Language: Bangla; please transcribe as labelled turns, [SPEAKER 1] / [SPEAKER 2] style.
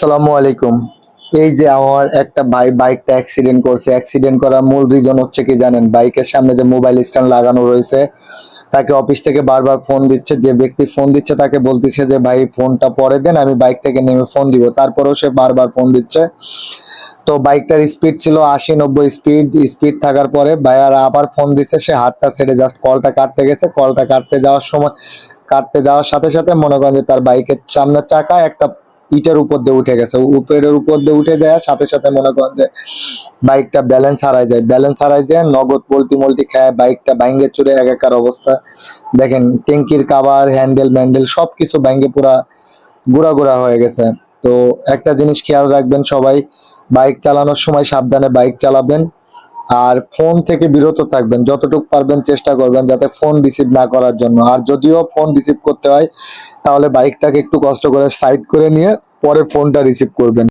[SPEAKER 1] আসসালামু আলাইকুম। এই যে আমার একটা ভাই বাইকটা অ্যাক্সিডেন্ট করছে। অ্যাক্সিডেন্ট করার মূল রিজন হচ্ছে কি জানেন? বাইকের সামনে যে মোবাইল স্ট্যান্ড লাগানো রয়েছে, তাকে অফিস থেকে বারবার ফোন দিচ্ছে। যে ব্যক্তি ফোন দিচ্ছে তাকে বলতেছে যে ভাই ফোনটা পরে দেন, আমি বাইক থেকে নেমে ফোন দিব। তারপরেও সে বারবার ফোন দিচ্ছে। তো বাইকটার স্পিড ছিল ৮০-৯০ স্পিড। স্পিড থাকার পরে ভাইয়ার আবার ফোন দিচ্ছে, সে হাতটা ছেড়ে জাস্ট কলটা কাটতে গেছে। কলটা কাটতে যাওয়ার সাথে সাথে মনে করেন যে তার বাইকের সামনের চাকা একটা ইটের উপর দিয়ে উঠে গেছে। উপরের উপর দিয়ে উঠে যাওয়ার সাথে সাথে মনে করেন যে বাইকটা ব্যালেন্স হারায় যায়, নগদ পল্টি মল্টি খায়, বাইকটা ভাঙ্গে চুরে একাকার অবস্থা। দেখেন ট্যাঙ্কির কাভার, হ্যান্ডেল ম্যান্ডেল সবকিছু ভাঙ্গে পুরা গুড়া গুড়া হয়ে গেছে। তো একটা জিনিস খেয়াল রাখবেন সবাই, বাইক চালানোর সময় সাবধানে বাইক চালাবেন। আর ফোন থেকে বিরত থাকবেন, যতটুকু পারবেন চেষ্টা করবেন যাতে ফোন রিসিভ না করার জন্য। আর যদিও ফোন রিসিভ করতে হয়, তাহলে বাইকটাকে একটু কষ্ট করে সাইড করে নিয়ে পরে ফোনটা রিসিভ করবেন।